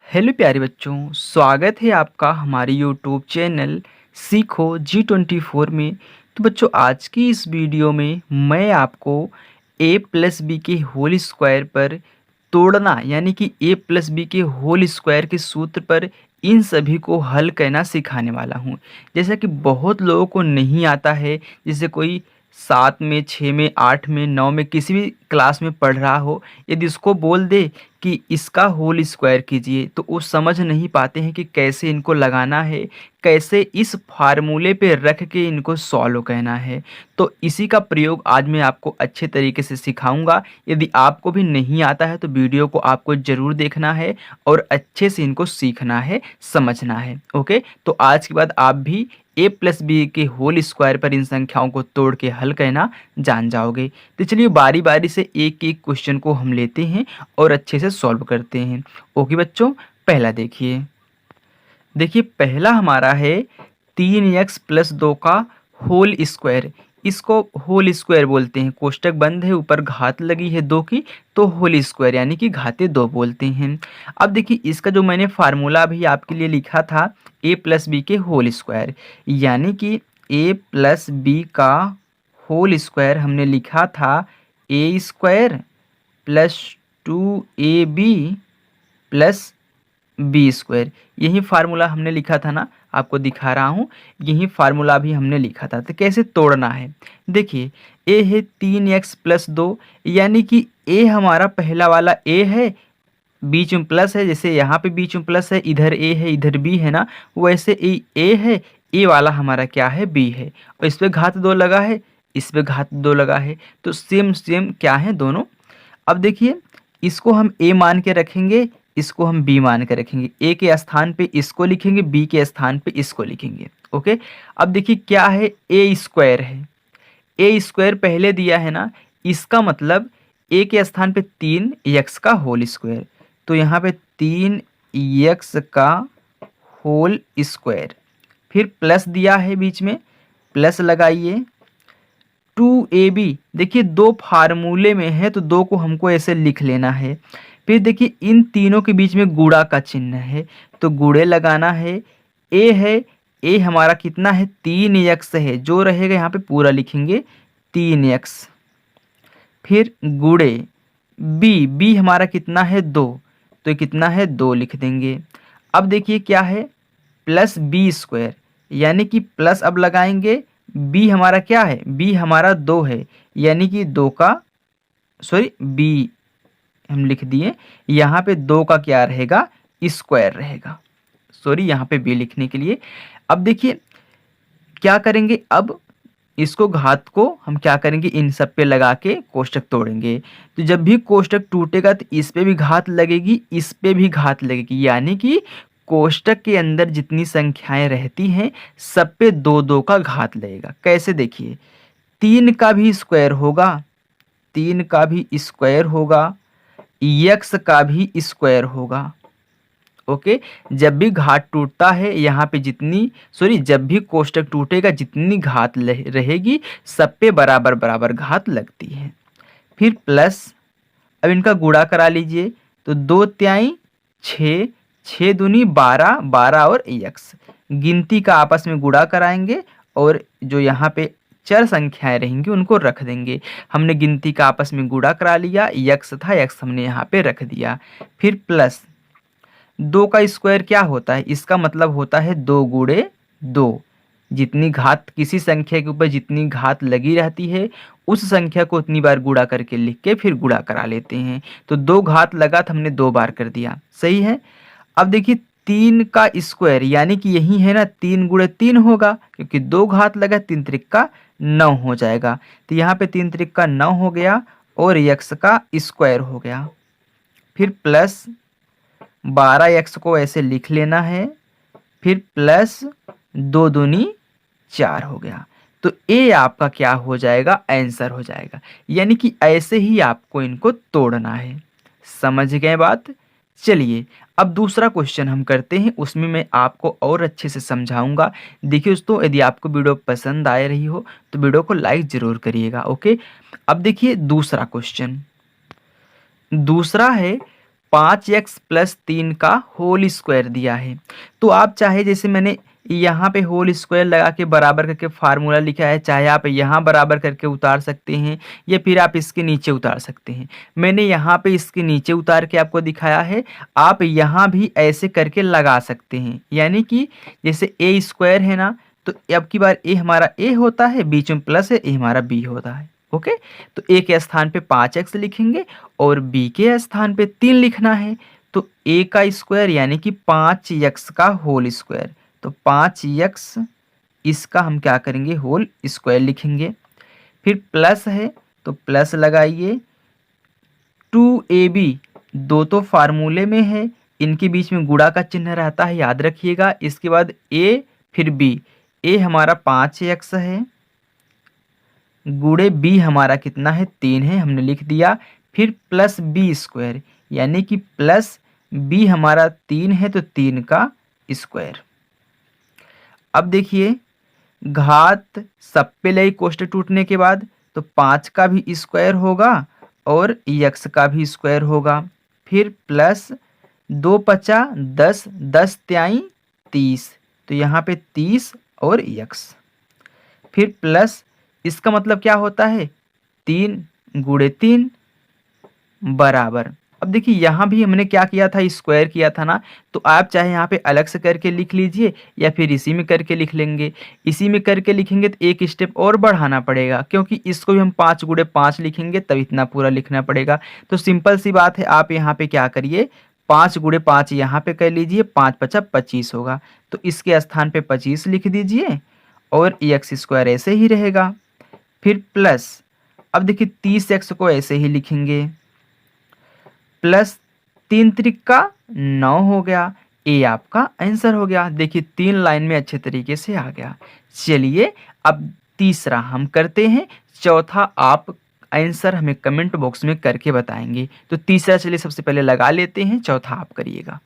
Hello प्यारे बच्चों, स्वागत है आपका हमारे यूट्यूब चैनल सीखो G24 में। तो बच्चों, आज की इस वीडियो में मैं आपको a+b के होल स्क्वायर पर तोड़ना यानी कि a+b के होल स्क्वायर के सूत्र पर इन सभी को हल करना सिखाने वाला हूँ। जैसा कि बहुत लोगों को नहीं आता है, जैसे कोई 7 में, 6 में, 8 में, 9 में किसी भी क्लास में पढ़ रहा हो, यदि उसको बोल दे कि इसका होल स्क्वायर कीजिए तो वो समझ नहीं पाते हैं कि कैसे इनको लगाना है, कैसे इस फार्मूले पे रख के इनको सॉल्व करना है। तो इसी का प्रयोग आज मैं आपको अच्छे तरीके से सिखाऊंगा। यदि आपको भी नहीं आता है तो वीडियो को आपको ज़रूर देखना है और अच्छे से इनको सीखना है, समझना है। ओके, तो आज के बाद आप भी a+b के होल स्क्वायर पर इन संख्याओं को तोड़ के हल करना जान जाओगे। तो चलिए बारी बारी से एक एक क्वेश्चन को हम लेते हैं और अच्छे से सॉल्व करते हैं। ओके बच्चों, पहला देखिए। पहला हमारा है 3x+2 का होल स्क्वायर। इसको होल स्क्वायर बोलते हैं, कोष्टक बंद है, ऊपर घात लगी है 2 की, तो होल स्क्वायर यानी कि घाते 2 बोलते हैं। अब देखिए, इसका जो मैंने फार्मूला भी आपके लिए लिखा था a+b के होल स्क्वायर, यानी कि a+b का होल स्क्वायर हमने लिखा था a² plus 2ab plus b²। यही फार्मूला हमने लिखा था ना, आपको दिखा रहा हूँ, यही फार्मूला भी हमने लिखा था। तो कैसे तोड़ना है, देखिए a है 3x+2, यानी कि a हमारा पहला वाला a है, बीच में प्लस है, जैसे यहाँ पे बीच में प्लस है, इधर a है इधर b है ना, वैसे a है, a वाला हमारा क्या है, b है, और इस पे घात 2 लगा है, इस पे घात 2 लगा है, तो सेम सेम क्या है दोनों। अब देखिए, इसको हम a मान के रखेंगे, इसको हम b मान के रखेंगे, a के स्थान पे इसको लिखेंगे, b के स्थान पे इसको लिखेंगे। ओके, अब देखिए क्या है, a² है, a² पहले दिया है ना, इसका मतलब a के स्थान पे 3x का होल स्क्वायर, तो यहाँ पे 3x का होल स्क्वायर, फिर प्लस दिया है बीच में, प्लस लगाइए 2ab। देखिए 2 फार्मूले में है तो 2 को हमको ऐसे लिख लेना है। फिर देखिए इन तीनों के बीच में गुणा का चिन्ह है, तो गुणे लगाना है। a है, a हमारा कितना है, 3x है, जो रहेगा यहाँ पे पूरा लिखेंगे 3x। फिर गुणे b हमारा कितना है 2, तो ये कितना है 2 लिख देंगे। अब देखिए क्या है, प्लस b², यानी कि प्लस अब लगाएंगे, b हमारा क्या है, b हमारा 2 है, यानी कि 2 का b हम लिख दिए, यहाँ पे 2 का क्या रहेगा, स्क्वायर रहेगा। यहाँ पे b लिखने के लिए अब देखिए क्या करेंगे, अब इसको घात को हम क्या करेंगे, इन सब पे लगा के कोष्टक तोड़ेंगे। तो जब भी कोष्टक टूटेगा तो इस पे भी घात लगेगी, इस पे भी घात लगेगी, यानी कि कोष्टक के अंदर जितनी संख्याएं रहती हैं सब पे 2 का घात लगेगा। कैसे, देखिए 3 का भी स्क्वायर होगा, 3 का भी स्क्वायर होगा, x का भी स्क्वायर होगा। ओके, जब भी घात टूटता है यहाँ पे जब भी कोष्टक टूटेगा जितनी घात रहेगी सब पे बराबर बराबर घात लगती है। फिर प्लस, अब इनका गुणा करा लीजिए, तो 2 त्याई 6, 6 दूनी 12, 12 और x, गिनती का आपस में गुणा कराएंगे और जो यहाँ पे चर संख्याएं रहेंगी उनको रख देंगे। हमने गिनती का आपस में गुणा करा लिया, x था, x हमने यहाँ पे रख दिया। फिर प्लस 2 का स्क्वायर क्या होता है, इसका मतलब होता है 2 गुणे 2। जितनी घात किसी संख्या के ऊपर जितनी घात लगी रहती है उस संख्या को उतनी बार गुणा करके लिख के फिर गुणा करा लेते हैं। तो 2 घात लगा तो हमने 2 बार कर दिया, सही है। अब देखिए 3 का स्क्वायर, यानी कि यही है ना, 3 गुणे 3 होगा, क्योंकि 2 घात लगा, 3 त्रिक का 9 हो जाएगा। तो यहाँ पे 3 त्रिक का 9 हो गया और x का स्क्वायर हो गया। फिर प्लस 12x को ऐसे लिख लेना है, फिर प्लस 2 दूनी 4 हो गया। तो ए आपका क्या हो जाएगा, आंसर हो जाएगा। यानी कि ऐसे ही आपको इनको तोड़ना है। समझ गए बात। चलिए अब दूसरा क्वेश्चन हम करते हैं, उसमें मैं आपको और अच्छे से समझाऊंगा। देखिए दोस्तों, यदि आपको वीडियो पसंद आ रही हो तो वीडियो को लाइक जरूर करिएगा। ओके, अब देखिए दूसरा क्वेश्चन, दूसरा है 5x+3 का होल स्क्वायर दिया है। तो आप चाहे जैसे मैंने यहाँ पे होल स्क्वायर लगा के बराबर करके फार्मूला लिखा है, चाहे आप यहाँ बराबर करके उतार सकते हैं या फिर आप इसके नीचे उतार सकते हैं। मैंने यहाँ पे इसके नीचे उतार के आपको दिखाया है, आप यहाँ भी ऐसे करके लगा सकते हैं। यानी कि जैसे ए स्क्वायर है ना, तो अब की बार ए हमारा ए होता है, बीच में प्लस है, ए हमारा बी होता है। ओके, तो ए के स्थान पे 5x लिखेंगे और बी के स्थान पे 3 लिखना है। तो ए का स्क्वायर यानी कि 5x का होल स्क्वायर, तो 5x इसका हम क्या करेंगे, होल स्क्वायर लिखेंगे। फिर प्लस है तो प्लस लगाइए, 2ab, दो तो फार्मूले में है, इनके बीच में गुणा का चिन्ह रहता है, याद रखिएगा। इसके बाद a फिर b, a हमारा 5x है, गुणे b हमारा कितना है, 3 है, हमने लिख दिया। फिर प्लस b स्क्वायर यानी कि प्लस b हमारा 3 है, तो 3 का स्क्वायर। अब देखिए, घात सब पे लई कोष्टक टूटने के बाद, तो 5 का भी स्क्वायर होगा और x का भी स्क्वायर होगा। फिर प्लस 2 पचा 10, 10 त्याई 30, तो यहाँ पे 30 और x। फिर प्लस इसका मतलब क्या होता है, 3 गुणे 3 बराबर। अब देखिए यहाँ भी हमने क्या किया था, स्क्वायर किया था ना, तो आप चाहे यहाँ पे अलग से करके लिख लीजिए या फिर इसी में करके लिख लेंगे। इसी में करके लिखेंगे तो एक स्टेप और बढ़ाना पड़ेगा, क्योंकि इसको भी हम 5 गुणे 5 लिखेंगे तब इतना पूरा लिखना पड़ेगा। तो सिंपल सी बात है, आप यहाँ पे क्या करिए, 5 गुणे 5 यहाँ पे कर लीजिए, 5 पचा 25 होगा, तो इसके स्थान पे 25 लिख दीजिए और एक्स स्क्वायर ऐसे ही रहेगा। फिर प्लस, अब देखिए 30x को ऐसे ही लिखेंगे, प्लस 3 त्रिका 9 हो गया, ए आपका आंसर हो गया। देखिए 3 लाइन में अच्छे तरीके से आ गया। चलिए अब तीसरा हम करते हैं, चौथा आप आंसर हमें कमेंट बॉक्स में करके बताएंगे। तो तीसरा चलिए सबसे पहले लगा लेते हैं, चौथा आप करिएगा।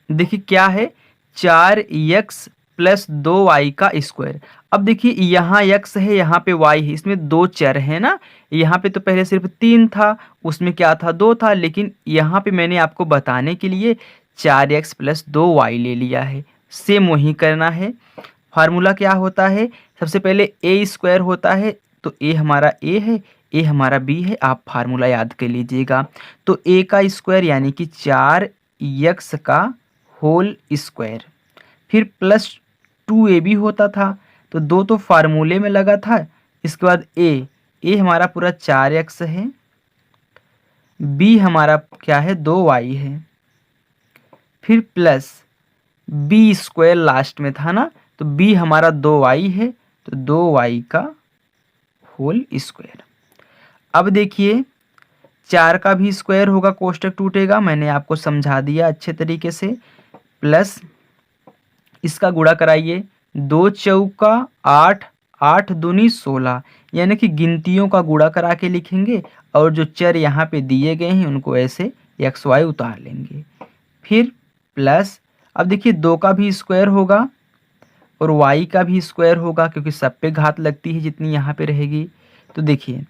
देखिए क्या है, 4x प्लस 2y का स्क्वायर। अब देखिए यहाँ x है, यहाँ पे y है, इसमें 2 चर है ना। यहाँ पे तो पहले सिर्फ 3 था, उसमें क्या था, 2 था, लेकिन यहाँ पे मैंने आपको बताने के लिए 4x प्लस 2y ले लिया है। सेम वही करना है। फार्मूला क्या होता है, सबसे पहले ए स्क्वायर होता है, तो ए हमारा ए है, ए हमारा बी है, आप फार्मूला याद कर लीजिएगा। तो ए का स्क्वायर यानी कि 4x का होल स्क्वायर, फिर प्लस 2ab होता था, तो 2 तो फार्मूले में लगा था। इसके बाद ए हमारा पूरा 4x है, b हमारा क्या है, 2y है, फिर प्लस b स्क्वायर लास्ट में था ना, तो b हमारा 2y है, तो 2y का होल स्क्वायर। अब देखिए 4 का भी स्क्वायर होगा, कोष्टक टूटेगा, मैंने आपको समझा दिया अच्छे तरीके से। प्लस इसका गुणा कराइए, 2 चौका 8, 8 दूनी 16, यानी कि गिनतियों का गुणा करा के लिखेंगे और जो चर यहाँ पे दिए गए हैं उनको ऐसे एक्स वाई उतार लेंगे। फिर प्लस, अब देखिए 2 का भी स्क्वायर होगा और y का भी स्क्वायर होगा, क्योंकि सब पे घात लगती है जितनी यहाँ पे रहेगी। तो देखिए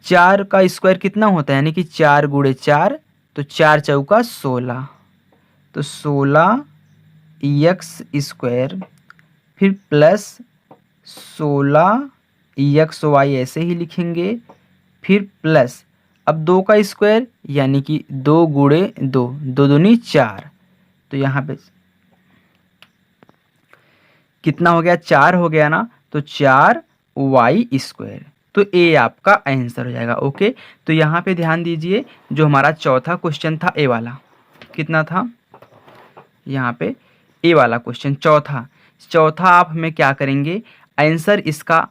4 का स्क्वायर कितना होता है, यानी कि 4 गुणे 4, तो 4 चौका 16, तो 16 एक्स स्क्वायर, फिर प्लस 16 एक्स वाई ऐसे ही लिखेंगे। फिर प्लस, अब 2 का स्क्वायर यानी कि 2 गुणे 2, 2 दूनी 4, तो यहाँ पे कितना हो गया, 4 हो गया ना, तो 4 वाई स्क्वायर, तो ए आपका आंसर हो जाएगा। ओके, तो यहाँ पे ध्यान दीजिए, जो हमारा चौथा क्वेश्चन था ए वाला, कितना था, यहाँ पे ए वाला क्वेश्चन चौथा आप हमें क्या करेंगे, आंसर इसका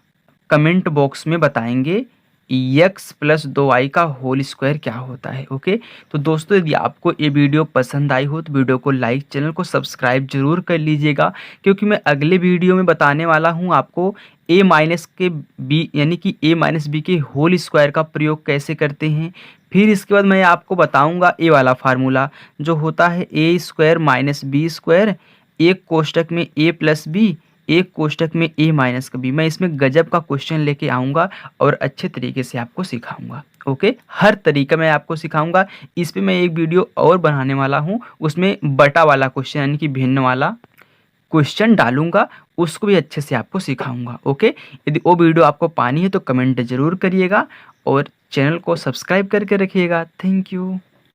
कमेंट बॉक्स में बताएंगे, x प्लस 2y का होल स्क्वायर क्या होता है। ओके, तो दोस्तों यदि आपको ये वीडियो पसंद आई हो तो वीडियो को लाइक, चैनल को सब्सक्राइब जरूर कर लीजिएगा, क्योंकि मैं अगले वीडियो में बताने वाला हूँ आपको a माइनस के b यानी कि a माइनस बी के होल स्क्वायर का प्रयोग कैसे करते हैं। फिर इसके बाद मैं आपको बताऊंगा ए वाला फार्मूला जो होता है a square minus B square, एक कोष्टक में a प्लस बी, एक कोष्टक में a माइनस का b, मैं इसमें गजब का क्वेश्चन लेके आऊँगा और अच्छे तरीके से आपको सिखाऊँगा। ओके, हर तरीका मैं आपको सिखाऊँगा। इस पे मैं एक वीडियो और बनाने वाला हूँ, उसमें बटा वाला क्वेश्चन यानी कि भिन्न वाला क्वेश्चन डालूँगा, उसको भी अच्छे से आपको सिखाऊँगा। ओके, यदि वो वीडियो आपको पानी है तो कमेंट ज़रूर करिएगा और चैनल को सब्सक्राइब करके रखिएगा। Thank you.